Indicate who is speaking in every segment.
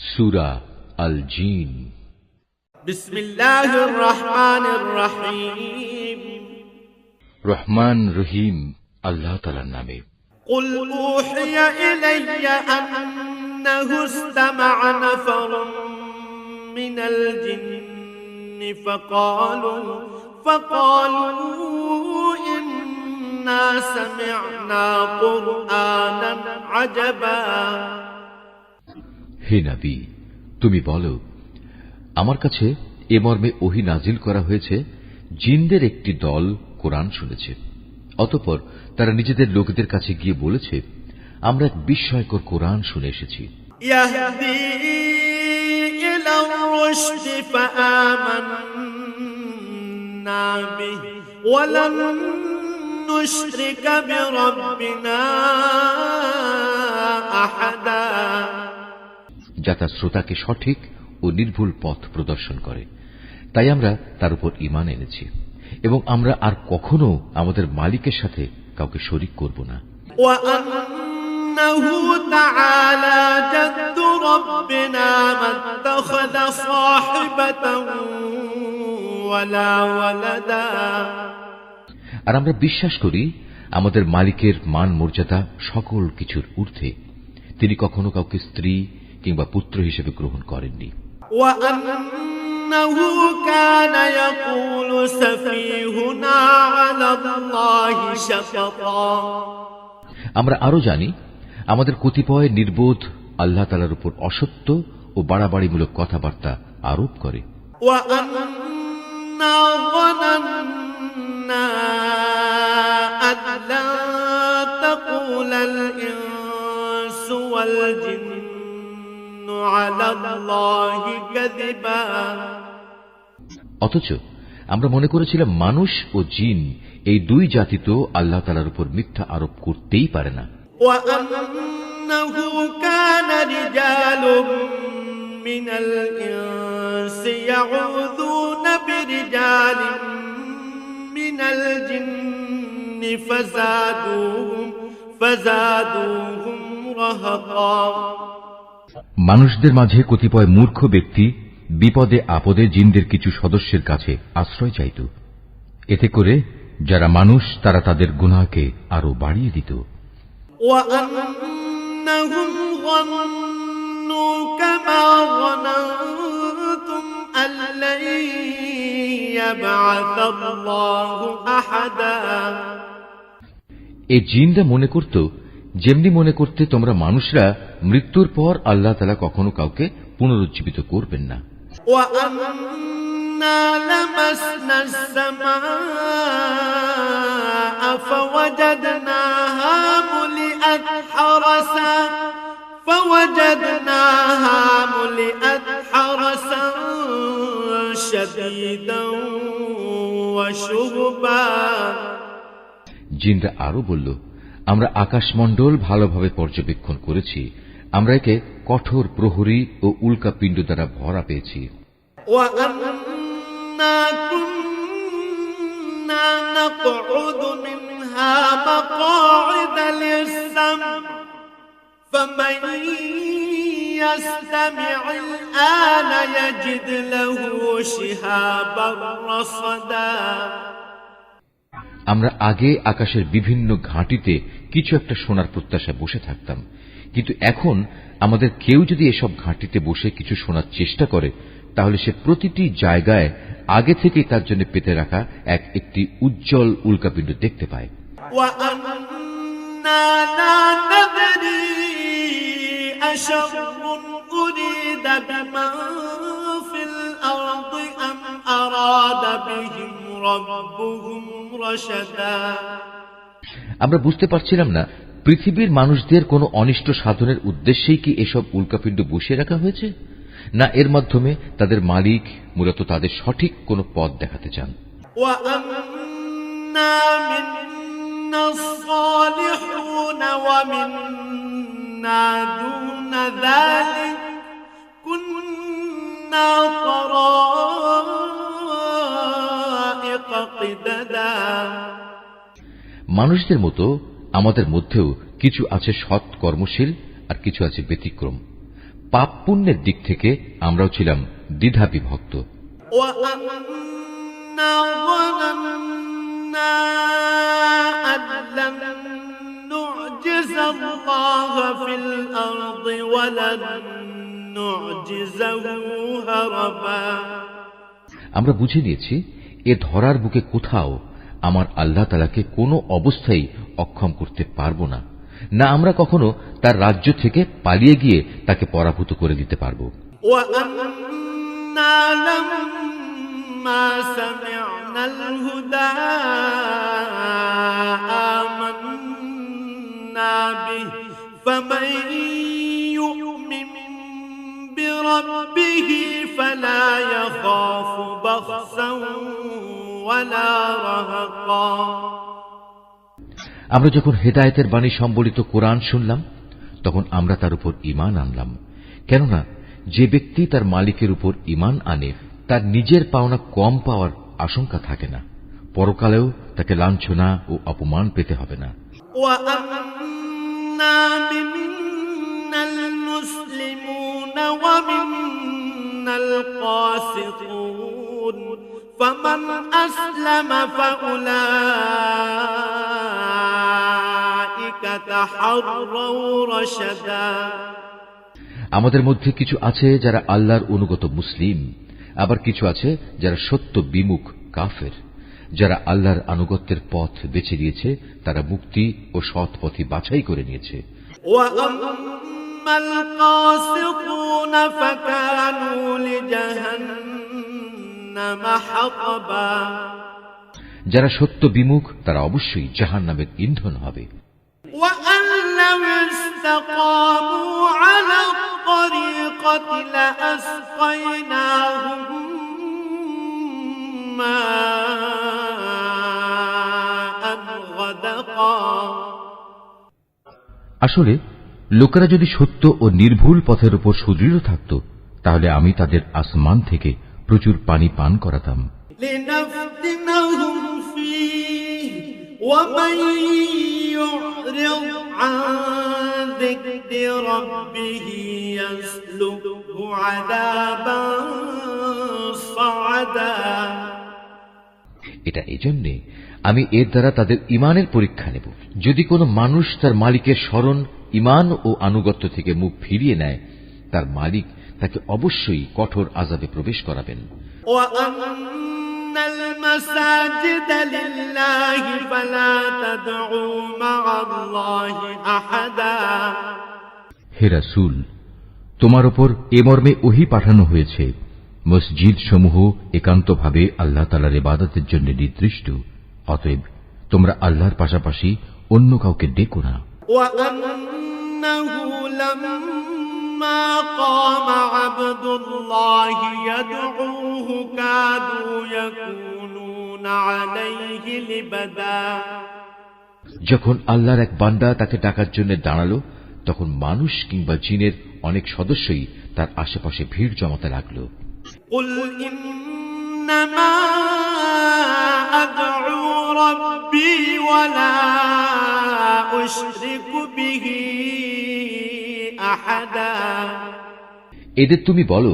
Speaker 1: সূরা আল জিন।
Speaker 2: বিসমিল্লাহির রহমানির রহিম।
Speaker 1: রহমান রহিম আল্লাহ তাআলার নামে।
Speaker 2: قل أوحي إلي أنه استمع نفر من الجن فقالوا إنا سمعنا قرآنا عجبا।
Speaker 1: হে নবী, তুমি বলো, আমার কাছে এ মর্মে ওহী নাজিল করা হয়েছে, জিনদের একটি দল কোরআন শুনেছে। অতঃপর তারা নিজেদের লোকদের কাছে গিয়ে বলেছে, আমরা এক বিস্ময়কর কোরআন শুনে এসেছি।
Speaker 2: ইয়াহদি ইলা রুশদ ফাআমান্না বিহি ওয়া লান নুশরিকা বিরাব্বিনা আহাদা।
Speaker 1: যা তার শ্রোতাকে সঠিক ও নির্ভুল পথ প্রদর্শন করে, তাই আমরা তার উপর ঈমান এনেছি এবং আমরা আর কখনো আমাদের মালিকের সাথে কাউকে শরীক করব না।
Speaker 2: ওয়া আন্নাহু তাআলা জাদ্দু রাব্বিনা মাত্তাখাযা সাহিবাতান ওয়ালা ওয়ালাদা।
Speaker 1: আর আমরা বিশ্বাস করি, আমাদের মালিকের মান মর্যাদা সকল কিছুর ঊর্ধ্বে। তিনি কখনো কাউকে স্ত্রী কিংবা পুত্র হিসেবে গ্রহণ করেননি।
Speaker 2: ওয়া আন্নাহু কানা ইয়াকুলু সাফীহুনা আলাল্লাহি শাতাতা।
Speaker 1: আমরা আরো জানি, আমাদের কতিপয় নির্বোধ আল্লাহ তাআলার উপর অসত্য ও বাড়াবাড়িমূলক কথাবার্তা আরোপ করে।
Speaker 2: ওয়া আন্না যানান্না আল্লা তাকুলাল ইনসু ওয়াল জিন্নু আলাল্লাহি কাযিবা।
Speaker 1: অথচ আমরা মনে করেছিলাম মানুষ ও জিন এই দুই জাতি তো আল্লাহ তাআলার উপর মিথ্যা আরোপ করতেই পারে না।
Speaker 2: ওয়া আন্নাহু কানা রিজালুম মিনাল ইনসি ইয়াউযুনা বিরিজালিন মিনাল জিন্নি ফাযাদুহুম রাহাকা।
Speaker 1: মানুষদের মাঝে কতিপয় মূর্খ ব্যক্তি বিপদে আপদে জিনদের কিছু সদস্যের কাছে আশ্রয় চাইত। এতে করে যারা মানুষ তারা তাদের গুনাহকে আরো বাড়িয়ে দিত।
Speaker 2: وَأَنَّهُمْ ظَنُّوا كَمَا ظَنَنتُمْ أَن لَّن يَبْعَثَ اللَّهُ أَحَدًا।
Speaker 1: এ জিনরা মনে করত, যেমনি মনে করতে তোমরা মানুষরা মৃত্যুর পর আল্লাহ তাআলা কখনো কাউকে পুনরুজ্জীবিত করবেন না।
Speaker 2: وَأَنَّا لَمَسْنَا السَّمَاءَ فَوَجَدْنَاهَا مُلِئَتْ حَرَسًا شَدِيدًا وَشُهُبًا।
Speaker 1: জিনরা আরো বলল, আমরা আকাশমণ্ডল ভালোভাবে পর্যবেক্ষণ করেছি, আমরা একে কঠোর প্রহরী ও উল্কা পিণ্ড দ্বারা ভরা পেয়েছি।
Speaker 2: وَأَنَّا كُنَّا نَقْعُدُ مِنْهَا مَقَاعِدَ لِلسَّمْعِ فَمَن يَسْتَمِعِ الْآنَ يَجِدْ لَهُ شِهَابًا رَّصَدًا।
Speaker 1: আমরা আগে আকাশের বিভিন্ন ঘাঁটিতে কিছু একটা শোনার প্রত্যাশায় বসে থাকতাম, কিন্তু এখন আমাদের কেউ যদি এসব ঘাঁটিতে বসে কিছু শোনার চেষ্টা করে, তাহলে সে প্রতিটি জায়গায় আগে থেকেই তার জন্য পেতে রাখা একটি উজ্জ্বল উল্কাপিণ্ড দেখতে পায়।
Speaker 2: وَأَنَّا لَا نَدْرِي أَشَرٌّ أُرِيدَ بِمَن فِي الْأَرْضِ أَمْ أَرَادَ بِهِمْ رَبُّهُمْ رَشَدًا।
Speaker 1: আমরা বুঝতে পারছিলাম না, পৃথিবীর মানুষদের কোনো অনিষ্ট সাধনের উদ্দেশ্যেই কি এসব উল্কাপিণ্ড বসিয়ে রাখা হয়েছে, না এর মাধ্যমে তাদের মালিক মূলত তাদের সঠিক কোনো পথ দেখাতে চান।
Speaker 2: وَأَنَّا مِنَّا الصَّالِحُونَ وَمِنَّا دُونَ ذَلِكَ كُنَّا طَرَائِقَ قِدَدًا।
Speaker 1: মানুষদের মতো আমাদের মধ্যেও কিছু আছে সৎ কর্মশীল আর কিছু আছে ব্যতিক্রম। পাপ পুণ্যের দিক থেকে আমরাও ছিলাম দ্বিধা বিভক্ত।
Speaker 2: وأنا ظننا أن لن نعجز الله في الأرض ولن نعجزه هربا।
Speaker 1: আমরা বুঝে নিয়েছি এ ধরার বুকে কোথাও আমার আল্লাহ তাআলাকে কোনো অবস্থায় অক্ষম করতে পারবো না, না আমরা কখনো তার রাজ্য থেকে পালিয়ে গিয়ে তাকে পরাভূত করে দিতে পারবো।
Speaker 2: وأنا لما سمعنا الهدى آمنا به فمن يؤمن بربه فلا يخاف بخسا ولا رهقا।
Speaker 1: আমরা যখন হেদায়েতের বাণী সম্বলিত কোরআন শুনলাম তখন আমরা তার উপর ঈমান আনলাম, কেননা যে ব্যক্তি তার মালিকের উপর ঈমান আনে তার নিজের পাওনা কম পাওয়ার আশঙ্কা থাকে না, পরকালেও তাকে লাঞ্ছনা ও অপমান পেতে হবে না।
Speaker 2: وَأَنَّا مِنَّا الْمُسْلِمُونَ وَمِنَّا الْقَاسِطُونَ فَمَنْ أَسْلَمَ فَأُولَئِكَ تَحَرَّوْا رَشَدًا।
Speaker 1: আমাদের মধ্যে কিছু আছে যারা আল্লাহর অনুগত মুসলিম, আবার কিছু আছে যারা সত্য বিমুখ কাফের। যারা আল্লাহর আনুগত্যের পথ বেছে নিয়েছে তারা মুক্তি ও সৎ পথই বাছাই করে নিয়েছে।
Speaker 2: وَأَمَّا الْقَاسِطُونَ فَكَانُوا لِجَهَنَّمَ حَطَبًا।
Speaker 1: যারা সত্য বিমুখ তারা অবশ্যই জাহান্নামের ইন্ধন হবে।
Speaker 2: وَأَن لَّوْ اسْتَقَامُوا عَلَى الطَّرِيقَةِ لَأَسْقَيْنَاهُم مَّاءً غَدَقًا।
Speaker 1: আসলে লোকেরা যদি সত্য ও নির্ভুল পথের উপর সুদৃঢ় থাকত তাহলে আমি তাদের আসমান থেকে প্রচুর পানি পান করাতাম।
Speaker 2: لِنَفْتِنَهُمْ فِيهِ وَمَن يُعْرِضْ عَن ذِكْرِ رَبِّهِ يَسْلُكْهُ عَذَابًا صَعَدًا।
Speaker 1: এটা এজন্যে আমি এর দ্বারা তাদের ঈমানের পরীক্ষা নেব। যদি কোনো মানুষ তার মালিকের স্মরণ, ঈমান ও আনুগত্য থেকে মুখ ফিরিয়ে নেয় তার মালিক তাকে অবশ্যই কঠোর আযাবে প্রবেশ করাবেন।
Speaker 2: وَأَنَّ الْمَسَاجِدَ لِلَّهِ فَلَا تَدْعُوا مَعَ اللَّهِ أَحَدًا।
Speaker 1: হে রাসূল, তোমার উপর এ মর্মে ওহী পাঠানো হয়েছে, মসজিদ সমূহ একান্তভাবে আল্লাহ তাআলার ইবাদতের জন্য নির্দিষ্ট, অতএব তোমরা আল্লাহর পাশাপাশি অন্য কাউকে ডেকো না।
Speaker 2: وَأَنَّهُ لَمَّا قَامَ عَبْدُ اللَّهِ يَدْعُوهُ كَادُوا يَكُونُونَ عَلَيْهِ لِبَدًا।
Speaker 1: যখন আল্লাহর এক বান্দা তাকে ডাকার জন্য দাঁড়ালো তখন মানুষ কিংবা জিনের অনেক সদস্যই তার আশেপাশে ভিড় জমাতে লাগলো।
Speaker 2: قُلْ إِنَّمَا أَدْعُو رَبِّي وَلَا أُشْرِكُ بِهِ أَحَدًا।
Speaker 1: এদের তুমি বলো,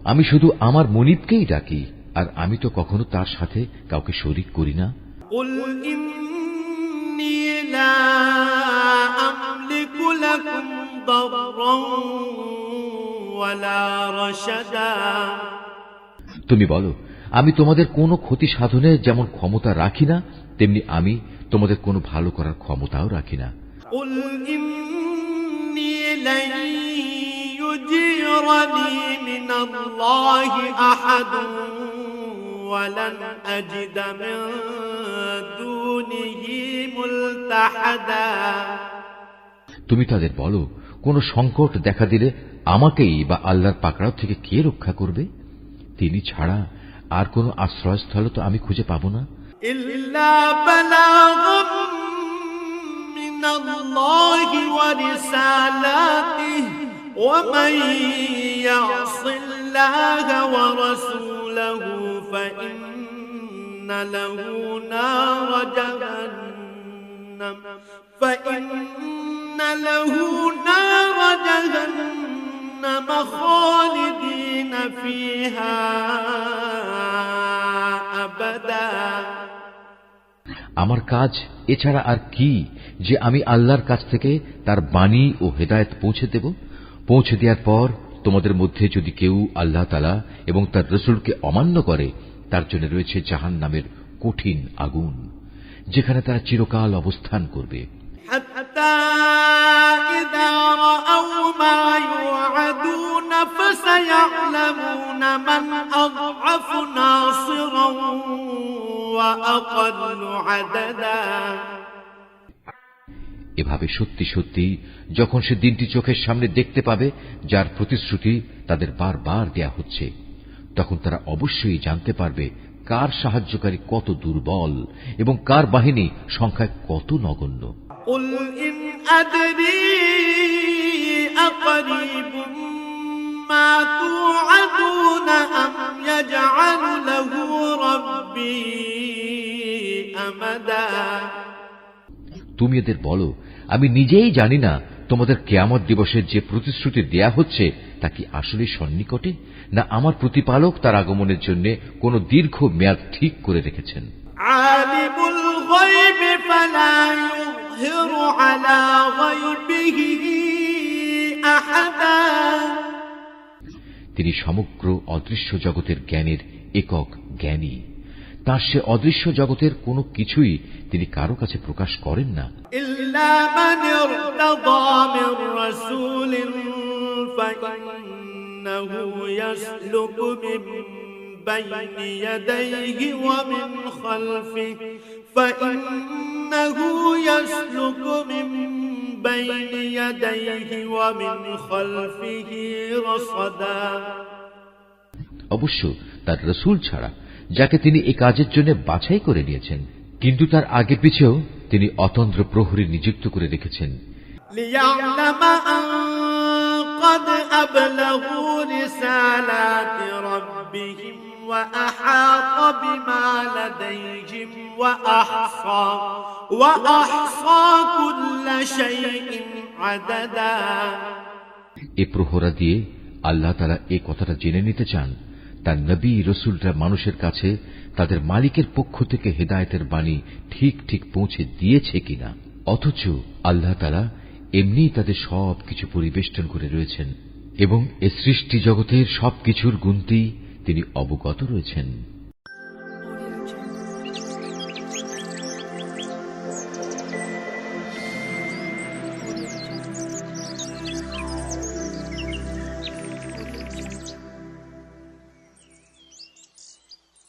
Speaker 1: আমি শুধু আমার মুনিবকেই ডাকি, আর আমি তো কখনো তার সাথে কাউকে শরীক করি না।
Speaker 2: قُلْ إِنِّي لَا أَمْلِكُ لَكُمْ ضَرًّا وَلَا رَشَدًا।
Speaker 1: তুমি বলো, আমি তোমাদের কোনো ক্ষতি সাধনে যেমন ক্ষমতা রাখি না তেমনি আমি তোমাদের কোনো ভালো করার ক্ষমতাও রাখি না।
Speaker 2: قُلْ إِنِّي لَن يُجِيرَنِي مِنَ اللَّهِ أَحَدٌ وَلَنْ أَجِدَ مِن دُونِهِ مُلْتَحَدًا।
Speaker 1: তুমি তাদের বলো, কোন সংকট দেখা দিলে আমাকেই বা আল্লাহর পাকড়াও থেকে কে রক্ষা করবে? তিনি ছাড়া আর কোন আশ্রয়স্থল তো আমি খুঁজে পাবো না।
Speaker 2: إِلَّا بَلَاغًا مِّنَ اللَّهِ وَرِسَالَاتِهِ وَمَن يَعْصِ اللَّهَ وَرَسُولَهُ فَإِنَّ له نَارَ جَهَنَّمَ خالدين فيها أبدا
Speaker 1: আমার কাজ এছাড়া আর কি যে আমি আল্লাহর কাছ থেকে তার বাণী ও হেদায়েত পৌঁছে দেব। পৌঁছে দেওয়ার পর তোমাদের মধ্যে যদি কেউ আল্লাহ তাআলা এবং তার রাসূলকে অমান্য করে, তার জন্য রয়েছে জাহান্নামের কঠিন আগুন, যেখানে তারা চিরকাল অবস্থান করবে।
Speaker 2: حتى إذا رأوا ما يوعدون فسيعلمون من أضعف ناصرا وأقل عددا
Speaker 1: এভাবে সত্যি সত্যি যখন সে দিনটি চোখের সামনে দেখতে পাবে, যার প্রতিশ্রুতি তাদের বারবার দেয়া হচ্ছে, তখন তারা অবশ্যই জানতে পারবে কার সাহায্যকারী কত দুর্বল এবং কার বাহিনী সংখ্যায় কত নগণ্য।
Speaker 2: قل إن أدري أقريب ما توعدون أم يجعل له ربي أمدا
Speaker 1: তুমি এদের বলো, আমি নিজেই জানি না তোমাদের কিয়ামত দিবসের যে প্রতিশ্রুতি দেয়া হচ্ছে তা কি আসলে সন্নিকটে, না আমার প্রতিপালক তার আগমনের জন্য কোন দীর্ঘ মেয়াদ ঠিক করে রেখেছেন।
Speaker 2: আলিমুল গায়ব ফালা ইউযহিরু আলা গায়বিহি আহাদা
Speaker 1: তিনি সমগ্র অদৃশ্য জগতের জ্ঞানের একক জ্ঞানী। তার সে অদৃশ্য জগতের কোনো কিছুই তিনি কারো কাছে প্রকাশ করেন না।
Speaker 2: ইল্লা মান ইরতাদা মির রাসূলিন ফাইন্নাহু ইয়াসলুকু মিন বাইনি ইয়াদাইহি ওয়া মিন খালফিহি ফাইন্নাহু ইয়াসলুকু মিন বাইনি ইয়াদাইহি ওয়া মিন খালফিহি রাসাদা
Speaker 1: অবশ্য তার রাসূল ছাড়া যাকে তিনি এই কাজের জন্য বাছাই করে নিয়েছেন, কিন্তু তার আগে পিছেও তিনি অতন্দ্র প্রহরী নিযুক্ত করে রেখেছেন।
Speaker 2: লিয়া'লামা আন ক্বাদ আবলাগু রিসালাতি রাব্বিহিম ওয়া আহাতা বিমা লাদাইহিম ওয়া আহসা কুল্লা শাইইন আদাদা।
Speaker 1: এ প্রহরা দিয়ে আল্লাহ তাআলা এই কথাটা জেনে নিতে চান তার নবী রাসূলরা মানুষের কাছে তাদের মালিকের পক্ষ থেকে হেদায়েতের বাণী ঠিক ঠিক পৌঁছে দিয়েছে কিনা। অথচ আল্লাহ তাআলা এমনি তাদের সবকিছু পরিবেষ্টন করে রয়েছেন এবং এ সৃষ্টি জগতের সবকিছুর গুনতি তিনি অবগত রয়েছেন।